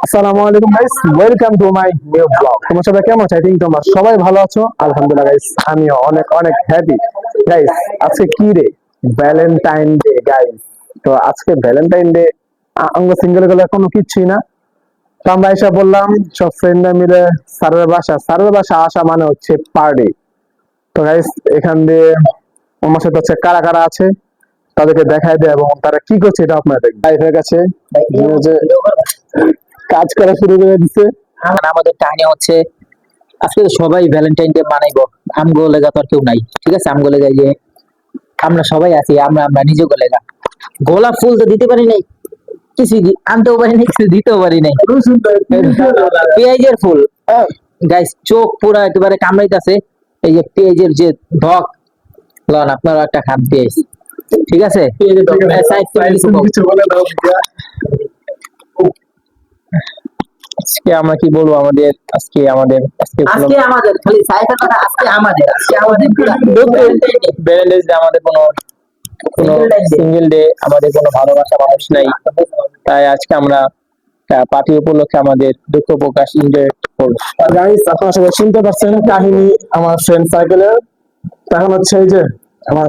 আসসালামু আলাইকুম guys, welcome to my new blog. তোমরা সবাই কেমন আছো? আই থিঙ্ক তোমরা সবাই ভালো আছো। আলহামদুলিল্লাহ গাইস, আমিও অনেক অনেক হ্যাপি। গাইস, আজকে কি রে? Valentine day guys. তো আজকে ভ্যালেন্টাইন ডে, আমরা সিঙ্গেল গুলো কোনো কিচ্ছুই না। তো আমরা এসে বললাম সব ফ্রেন্ডরা মিলে স্যারের বাসা আসা মানে হচ্ছে পার্টি। তো গাইস, এখান দিয়ে আমার সাথে হচ্ছে কারা কারা আছে তাদেরকে দেখাই দেয় এবং তারা কি করছে এটা আপনাদের লাইফের কাছে যে কাজ করা শুরু করে দিচ্ছে। মানে আমাদের কাহিনী হচ্ছে আজকে তো সবাই ভ্যালেন্টাইন ডে মানাইবো। আমগো লেগা তো আর কেউ নাই, ঠিক আছে? আমগো লেগা যে আমরা সবাই আছি, আমরা আমরা নিজেকে লেগা গোলাপ ফুল তো দিতে পারি নাই, কিছু আনতেও পারি নাই, কিছু দিতেও পারি নাই। পেঁয়াজের ফুল গাইস, চোখ পুরা একেবারে কামড়াইতেছে। এই যে পেঁয়াজের যে ধক, লন আপনারা একটা খান পেঁয়াজ, ঠিক আছে? সাইড থেকে কিছু বলো। আজকে আমরা কি বলবো, আজকে আমাদের খালি সাইফার কথা, আজকে আমাদের ভ্যালেন্টাইন্স ডে, আমাদের কোনো কোনো সিঙ্গেল ডে, আমাদের কোনো ভালোবাসা মানুষ নাই। তাই আজকে আমরা পার্টি উপলক্ষে আমাদের দুঃখ প্রকাশ এনজয় করবো। গাইস, আপনারা সবাই শুনতে পাচ্ছেন কাহিনী আমার ফ্রেন্ড সার্কেলের। তখন হচ্ছে এই যে আমার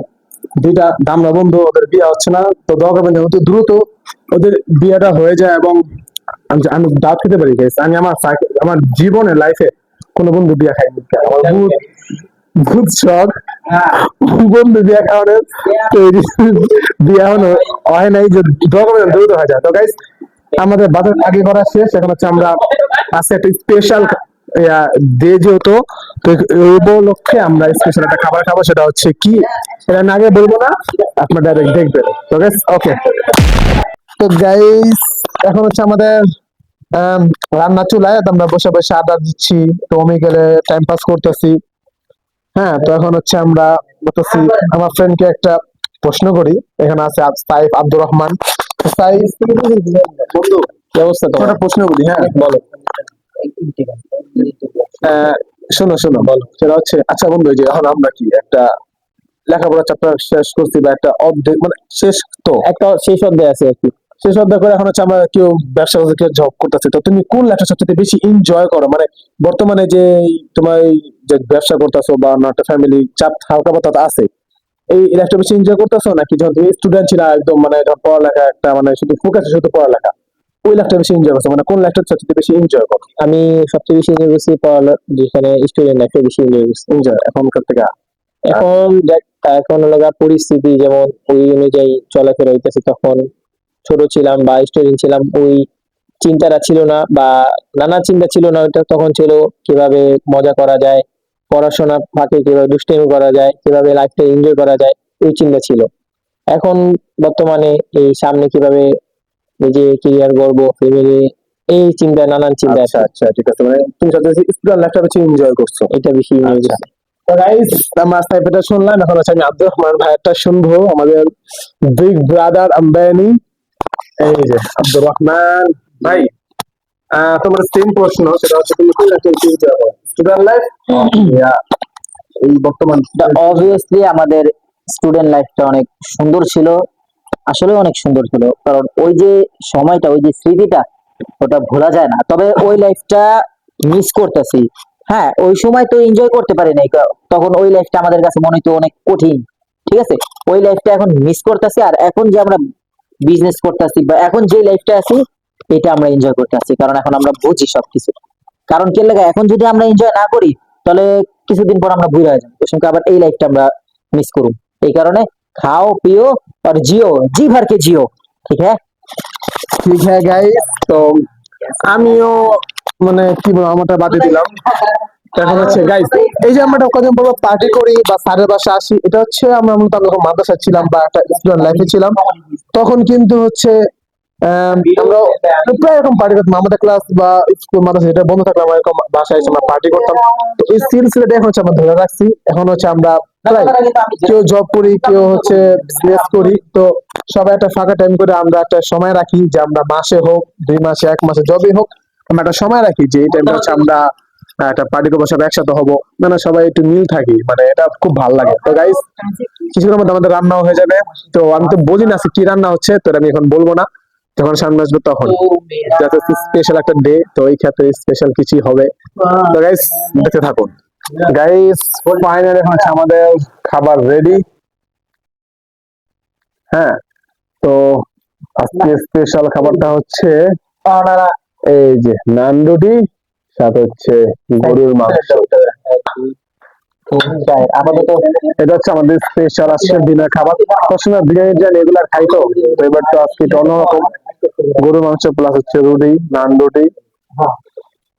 দুইটা দামরা বন্ধু, ওদের বিয়ে হচ্ছে না। তো দোয়া করবেন যেন অতি দ্রুত ওদের বিয়েটা হয়ে যায় এবং আমি দাওয়াত খেতে পারি। গাইস, আমি আমার জীবনের লাইফে কোনো বন্ধু বিয়ে খাইনি। আমার বহুত বহুত শখ বন্ধু বিয়ে খাওয়ানোর। তো বিয়ে এখনো হয় নাই, যে দোয়া করবেন দ্রুত হয়ে যায়। তো গাইস, আমাদের বাজার আগে করা শেষ। এখন হচ্ছে আমরা আজকে একটা স্পেশাল ডে যেহেতু, তো এই উপলক্ষে আমরা স্পেশাল একটা খাবার খাবো। সেটা হচ্ছে কি, সেটা আমি আগে বলবো না, আপনারা ডাইরেক্ট দেখবেন। তো গাইস, ওকে। তো গাইস, এখন হচ্ছে আমাদের আম, রান্না চুলায় তো আমরা বসে বসে আড্ডা দিচ্ছি। তো আমি গেলে টাইম পাস করতেছি। হ্যাঁ, তো এখন হচ্ছে আমরা বলতেছি আমার ফ্রেন্ডকে একটা প্রশ্ন করি। এখানে আছে সাইফ আব্দুর রহমান। তো সাইফ, বন্ধু, কি অবস্থা তোমার? একটা প্রশ্ন করি, হ্যাঁ? বলো। আহ, শোনো শোনো, বলো। সেটা হচ্ছে, আচ্ছা বন্ধু, এই যে এখন আমরা কি একটা লেখাপড়া চ্যাপ্টার শেষ করছি বা একটা অর্ধেক, মানে শেষ তো একটা শেষ অধ্যায় আছে আর কি। শেষ অধ্যায় করে এখন হচ্ছে আমরা কেউ ব্যবসা করছে, কেউ জব করতেছে। তো তুমি কোন লাইফটা সবচেয়ে বেশি এনজয় করো? মানে বর্তমানে যে তোমার এই যে ব্যবসা করতেছো বা অন্য একটা ফ্যামিলি চাপ হালকা পাতলা আছে, এই লাইফটা বেশি এনজয় করতেছো নাকি যখন তুমি স্টুডেন্ট ছিল একদম, মানে ধর পড়ালেখা একটা, মানে শুধু ফোকাস শুধু পড়ালেখা, ওই লাইফটা বেশি এনজয় করছো? মানে কোন লাইফটা সবচেয়ে বেশি এনজয় করো? আমি সবচেয়ে বেশি এনজয় করছি যেখানে স্টুডেন্ট লাইফে বেশি এনজয় করছি। এনজয় এখনকার থেকে? এখন দেখ, এখন লাগা পরিস্থিতি যেমন ওই অনুযায়ী চলাফেরা হইতেছে। তখন ছোট ছিলাম বা স্টুডেন্ট ছিলাম, ওই চিন্তাটা ছিল না বা নানা চিন্তা ছিল না। ওইটা তখন ছিল কিভাবে মজা করা যায়, পড়াশোনার ফাঁকে কিভাবে দুষ্টামি করা যায়, কিভাবে লাইফটা এনজয় করা যায়, ওই চিন্তা ছিল। এখন বর্তমানে এই সামনে কিভাবে নিজে ক্যারিয়ার গড়বো, ফ্যামিলি, এই চিন্তা, নানান চিন্তা আচ্ছা আছে। আচ্ছা, ঠিক আছে। মানে তুমি সবচেয়ে স্টুডেন্ট লাইফটা বেশি এনজয় করছো? এটা বেশি enjoy আচ্ছা। করছি। তো গাইস, আমরা সাইফেটা শুনলাম। এখন হচ্ছে আমি আব্দুর রহমান ভাইয়ারটা শুনবো, আমাদের বিগ ব্রাদার আম্বানি। এই যে আব্দুর রহমান ভাই, তোমার সেম প্রশ্ন। সেটা হচ্ছে তুমি কোন লাইফটা বেশি এনজয় করো, স্টুডেন্ট লাইফ ইয়া এই বর্তমান? অবভিয়াসলি আমাদের স্টুডেন্ট লাইফটা অনেক সুন্দর ছিল, আসলে অনেক সুন্দর ছিল। কারণ ওই যে সময়টা, ওই যে স্মৃতিটা, ওটা ভোলা যায় না। তবে ওই লাইফটা মিস করতেছি। হ্যাঁ, ওই সময় তো এনজয় করতে পারি নাই, তখন ওই লাইফটা আমাদের কাছে মনে হতো অনেক কঠিন, ঠিক আছে? ওই লাইফটা এখন মিস করতেছি। আর এখন যে আমরা বিজনেস করতেছি বা এখন যে লাইফটা আছি, এটা আমরা এনজয় করতেছি, কারণ এখন আমরা বুঝি সবকিছু। কারণ কে লাগে, এখন যদি আমরা এনজয় না করি, তাহলে কিছুদিন পর আমরা বুড়া হয়ে যাবো। তো সঙ্গে আবার এই লাইফটা আমরা মিস করব। এই কারণে খাও পিও আর জিও, জি ভর के जियो, ঠিক है? ঠিক হ্যাঁ গাইস। তো আমিও মানে কি বলবো, আমারটা বাদে দিলাম। তো এখন হচ্ছে গাইস, এই যে আমরা কদিন বলবো পার্টি করি বা স্যারের বাসা আসি, এটা হচ্ছে আমরা মূলত যখন মাদ্রাসা ছিলাম বা একটা স্টুডেন্ট লাইফে ছিলাম, তখন কিন্তু হচ্ছে আমরা প্রায় এরকম পার্টি করতাম। আমাদের ক্লাস বা স্কুল মাদ্রাসা যেটা বন্ধ থাকলে আমরা এরকম বাসায় এসে আমরা পার্টি করতাম। তো এই সিলসিলাটা এখন হচ্ছে আমরা ধরে রাখছি। এখন হচ্ছে আমরা প্রায় কেউ জব করি, কেউ হচ্ছে বিজনেস করি। তো সবাই একটা ফাঁকা টাইম করে আমরা একটা সময় রাখি, যে আমরা মাসে হোক, 2 মাসে, 1 মাসে, যবে হোক, আমরা একটা সময় রাখি যে এই টাইমটা হচ্ছে আমরা একটা পার্টি করবো, সবাই একসাথে হবো। মানে সবাই একটু মিল থাকি, মানে এটা খুব ভালো লাগে। তো গাইস, কিছুক্ষণের মধ্যে আমাদের রান্নাও হয়ে যাবে। তো আমি তো বলি না আজকে কি রান্না হচ্ছে, তো এটা আমি এখন বলবো না। যখন সামনে আসবে তখন স্পেশাল একটা ডে, তো এই ক্ষেত্রে স্পেশাল কিছুই হবে। তো গাইস দেখতে থাকুন। গাইস ফাইনালি এখন হচ্ছে আমাদের খাবার রেডি। হ্যাঁ, তো আজকে স্পেশাল খাবারটা হচ্ছে এই যে নান রুটি, সাথে হচ্ছে গরুর মাংস। আপাতত এটা হচ্ছে আমাদের স্পেশাল আজকের দিনের খাবার। সবসময় বিরিয়ানি টিরিয়ানি এগুলা খাই, তো তো এবার তো আজকে একটু অন্যরকম, গরুর মাংস প্লাস হচ্ছে রুটি, নান রুটি।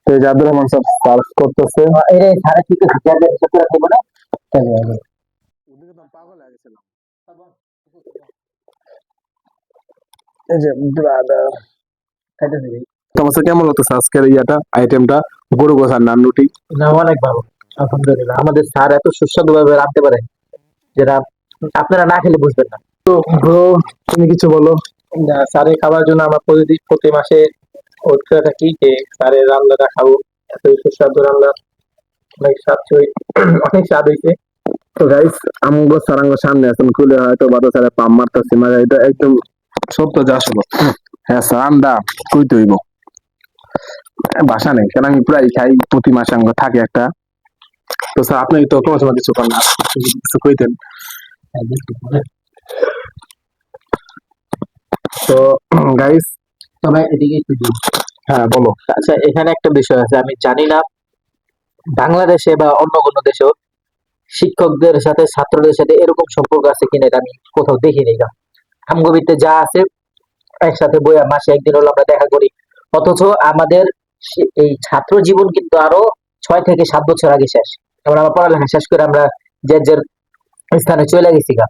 তো এই যে আব্দুর রহমান স্যার সার্ভ করতেছে। এটা সাড়ে ঠিক আছে এই যে ব্রাদার, তোমার কাছে কেমন লাগতেছে আজকের ইয়াটা, আইটেমটা, গরু গোসার নান রুটি? না, অনেক ভালো, আলহামদুলিল্লাহ। আমাদের স্যার এত সুস্বাদু ভাবে রাঁধতে পারে যেটা আপনারা না খেলে বুঝবেন না। ব্রো তুমি কিছু বলো। স্যারের খাবার জন্য আমরা প্রতি মাসে ওয়েট করে থাকি যে স্যারের রান্নাটা খাবো। এত সুস্বাদু রান্না, অনেক স্বাদ অনেক স্বাদ হয়েছে। তো গাইস আমগো সারাঙ্গ সামনে আছেন খুলে, হয়তো বাতা সারা পাম মারতাছি, মানে এটা একদম সত্য যা আসলো। হ্যাঁ স্যার আন্দা কই তৈব বাসা নেই, কারণ আমি প্রায় খাই, প্রতি মাসে আমগো থাকে একটা। তো স্যার আপনি তো কোনো সময় কিছু করেন না, কিছু কইতেন। তো গাইস, তবে এদিকে একটু দিই। হ্যাঁ বলো। আচ্ছা, এখানে একটা বিষয় আছে, আমি জানি না বাংলাদেশে বা অন্য কোনো দেশেও শিক্ষকদের সাথে ছাত্রদের সাথে এরকম সম্পর্ক আছে কিনা, এটা আমি কোথাও দেখিনি। আমগবিতে যা আছে, একসাথে বইয়া মাসে একদিন হলো আমরা দেখা করি, অথচ আমাদের এই ছাত্র জীবন কিন্তু আরো 6 থেকে 7 বছর আগে শেষ। যেমন আমরা পড়ালেখা শেষ করে আমরা যে যে স্থানে চলে গেছি গা।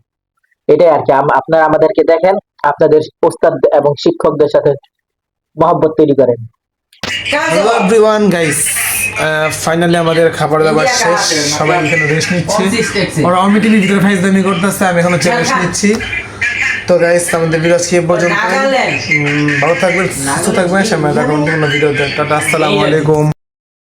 এটাই আর কি। আপনারা আমাদেরকে দেখেন, আপনাদের ওস্তাদ এবং শিক্ষকদের সাথে মহব্বত তৈরি করেন। হ্যালো এভরিওয়ান গাইস, ফাইনালি আমাদের খাবার দাবার শেষ, সবাই এখানে রেস্ট নিচ্ছে। ওরা অমিটিভি ভিতরে ফাইজদামি করতেছে, আমি এখানে রেস্ট নিচ্ছি। তো গাইস আমাদের ভিডিও আজকে এই পর্যন্ত। ভালো থাকবেন, সুস্থ থাকবেন, সামনে থাকবেন অন্য ভিডিওতে। টাটা, আসসালামু আলাইকুম।